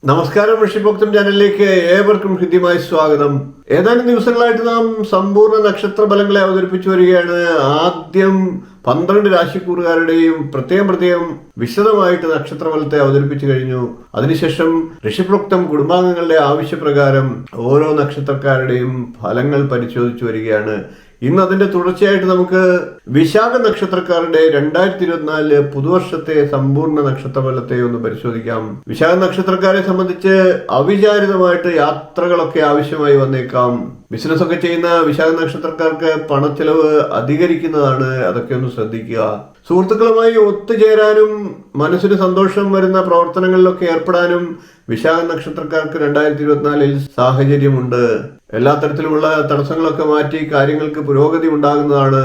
നമസ്കാരം. ഋഷിഭോക്തം ചാനലിലേക്ക് ഏവർക്കും ഹൃദ്യമായ സ്വാഗതം. ഏതാനും ദിവസങ്ങളായിട്ട് നാം സമ്പൂർണ്ണ നക്ഷത്ര ഫലങ്ങളെ അവതരിപ്പിച്ചു വരികയാണ്. ആദ്യം 12 രാശിക്കൂറുകാരുടെയും പ്രത്യേകം വിശദമായിട്ട് നക്ഷത്രഫലത്തെ അവതരിപ്പിച്ചു കഴിഞ്ഞു. അതിനുശേഷം ഋഷിപ്രോക്തം കുടുംബാംഗങ്ങളുടെ ആവശ്യപ്രകാരം ഓരോ നക്ഷത്രക്കാരുടെയും ഫലങ്ങൾ പരിശോധിച്ചു വരികയാണ്. ഇന്ന് അതിന്റെ തുടർച്ചയായിട്ട് നമുക്ക് വിശാഖ നക്ഷത്രക്കാരുടെ 2024 പുതുവർഷത്തെ സമ്പൂർണ്ണ നക്ഷത്രഫലത്തെ ഒന്ന് പരിശോധിക്കാം. വിശാഖ നക്ഷത്രക്കാരെ സംബന്ധിച്ച് അവിചാരിതമായിട്ട് യാത്രകളൊക്കെ ആവശ്യമായി വന്നേക്കാം. ബിസിനസ് ഒക്കെ ചെയ്യുന്ന വിശാഖ നക്ഷത്രക്കാർക്ക് പണച്ചെലവ് അധികരിക്കുന്നതാണ്. അതൊക്കെ ഒന്ന് ശ്രദ്ധിക്കുക. സുഹൃത്തുക്കളുമായി ഒത്തുചേരാനും മനസ്സിന് സന്തോഷം വരുന്ന പ്രവർത്തനങ്ങളിലൊക്കെ ഏർപ്പെടാനും വിശാഖ നക്ഷത്രക്കാർക്ക് 2024 സാഹചര്യമുണ്ട്. എല്ലാ തരത്തിലുമുള്ള തടസ്സങ്ങളൊക്കെ മാറ്റി കാര്യങ്ങൾക്ക് പുരോഗതി ഉണ്ടാകുന്നതാണ്.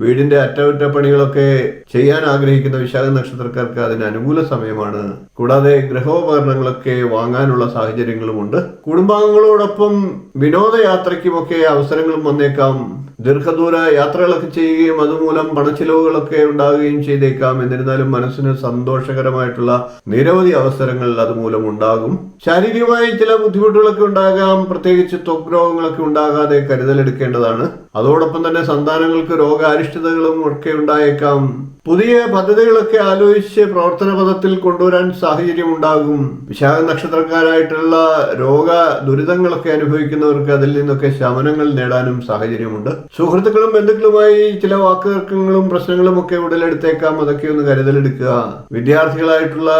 വീടിന്റെ അറ്റകുറ്റപ്പണികളൊക്കെ ചെയ്യാൻ ആഗ്രഹിക്കുന്ന വിശാഖ നക്ഷത്രക്കാർക്ക് അതിന് അനുകൂല സമയമാണ്. കൂടാതെ ഗൃഹോപകരണങ്ങളൊക്കെ വാങ്ങാനുള്ള സാഹചര്യങ്ങളുമുണ്ട്. കുടുംബാംഗങ്ങളോടൊപ്പം വിനോദയാത്രയ്ക്കുമൊക്കെ അവസരങ്ങളും വന്നേക്കാം. ദീർഘദൂര യാത്രകളൊക്കെ ചെയ്യുകയും അതുമൂലം പണച്ചിലവുകളൊക്കെ ഉണ്ടാകുകയും ചെയ്തേക്കാം. എന്നിരുന്നാലും മനസ്സിന് സന്തോഷകരമായിട്ടുള്ള നിരവധി അവസരങ്ങൾ അതുമൂലം ഉണ്ടാകും. ശാരീരികമായി ചില ബുദ്ധിമുട്ടുകളൊക്കെ ഉണ്ടാകാം. പ്രത്യേകിച്ച് ത്വക്ക് രോഗങ്ങളൊക്കെ ഉണ്ടാകാതെ കരുതലെടുക്കേണ്ടതാണ്. അതോടൊപ്പം തന്നെ സന്താനങ്ങൾക്ക് രോഗാരിഷ്ടതകളും ഒക്കെ ഉണ്ടായേക്കാം. പുതിയ പദ്ധതികളൊക്കെ ആലോചിച്ച് പ്രവർത്തന പദത്തിൽ കൊണ്ടുവരാൻ സാഹചര്യം ഉണ്ടാകും. വിശാഖ നക്ഷത്രക്കാരായിട്ടുള്ള രോഗ ദുരിതങ്ങളൊക്കെ അനുഭവിക്കുന്നവർക്ക് അതിൽ നിന്നൊക്കെ ശമനങ്ങൾ നേടാനും സാഹചര്യമുണ്ട്. സുഹൃത്തുക്കളും ബന്ധുക്കളുമായി ചില വാക്കുതർക്കങ്ങളും പ്രശ്നങ്ങളും ഒക്കെ ഉടലെടുത്തേക്കാം. അതൊക്കെ ഒന്ന് കരുതലെടുക്കുക. വിദ്യാർത്ഥികളായിട്ടുള്ള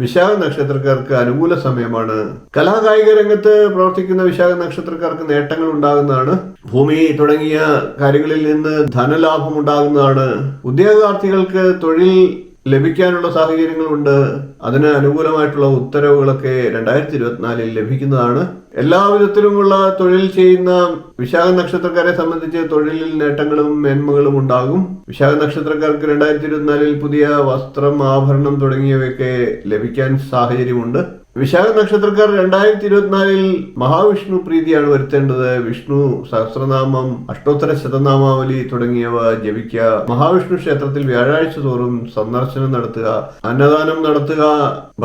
വിശാഖ നക്ഷത്രക്കാർക്ക് അനുകൂല സമയമാണ്. കലാകായിക രംഗത്ത് പ്രവർത്തിക്കുന്ന വിശാഖ നക്ഷത്രക്കാർക്ക് നേട്ടങ്ങൾ ഉണ്ടാകുന്നതാണ്. ഭൂമി തുടങ്ങിയ കാര്യങ്ങളിൽ നിന്ന് ധനലാഭം ഉണ്ടാകുന്നതാണ്. ഉദ്യോഗാർത്ഥികൾക്ക് തൊഴിൽ ലഭിക്കാനുള്ള സാഹചര്യങ്ങളുണ്ട്. അതിന് അനുകൂലമായിട്ടുള്ള ഉത്തരവുകളൊക്കെ 2024 ലഭിക്കുന്നതാണ്. എല്ലാവിധത്തിലുമുള്ള തൊഴിൽ ചെയ്യുന്ന വിശാഖ നക്ഷത്രക്കാരെ സംബന്ധിച്ച് തൊഴിലിൽ നേട്ടങ്ങളും മേന്മകളും ഉണ്ടാകും. വിശാഖ നക്ഷത്രക്കാർക്ക് 2024 പുതിയ വസ്ത്രം, ആഭരണം തുടങ്ങിയവയൊക്കെ ലഭിക്കാൻ സാഹചര്യമുണ്ട്. വിശാഖ നക്ഷത്രക്കാർ 2024 മഹാവിഷ്ണു പ്രീതിയാണ് വരുത്തേണ്ടത്. വിഷ്ണു സഹസ്രനാമം, അഷ്ടോത്തര ശതനാമാവലി തുടങ്ങിയവ ജപിക്കുക. മഹാവിഷ്ണു ക്ഷേത്രത്തിൽ വ്യാഴാഴ്ച തോറും സന്ദർശനം നടത്തുക, അന്നദാനം നടത്തുക,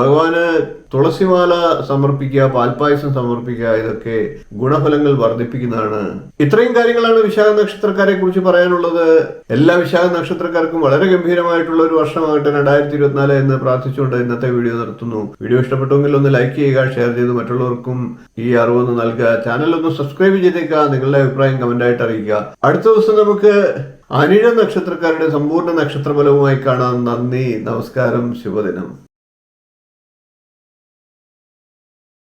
ഭഗവാന് തുളസിമാല സമർപ്പിക്കുക, പാൽപ്പായസം സമർപ്പിക്കുക. ഇതൊക്കെ ഗുണഫലങ്ങൾ വർദ്ധിപ്പിക്കുന്നതാണ്. ഇത്രയും കാര്യങ്ങളാണ് വിശാഖ നക്ഷത്രക്കാരെ കുറിച്ച് പറയാനുള്ളത്. എല്ലാ വിശാഖ നക്ഷത്രക്കാർക്കും വളരെ ഗംഭീരമായിട്ടുള്ള ഒരു വർഷമാകട്ടെ 2024 എന്ന് പ്രാർത്ഥിച്ചുകൊണ്ട് ഇന്നത്തെ വീഡിയോ നിർത്തുന്നു. വീഡിയോ ഇഷ്ടപ്പെട്ടുവെങ്കിൽ ഒന്ന് ലൈക്ക് ചെയ്യുക, ഷെയർ ചെയ്ത് മറ്റുള്ളവർക്കും ഈ അറിവൊന്ന് നൽകുക. ചാനൽ ഒന്ന് സബ്സ്ക്രൈബ് ചെയ്തേക്കുക. നിങ്ങളുടെ അഭിപ്രായം കമന്റായിട്ട് അറിയിക്കുക. അടുത്ത ദിവസം നമുക്ക് അനിഴ നക്ഷത്രക്കാരുടെ സമ്പൂർണ്ണ നക്ഷത്രഫലവുമായി കാണാം. നന്ദി, നമസ്കാരം, ശുഭദിനം.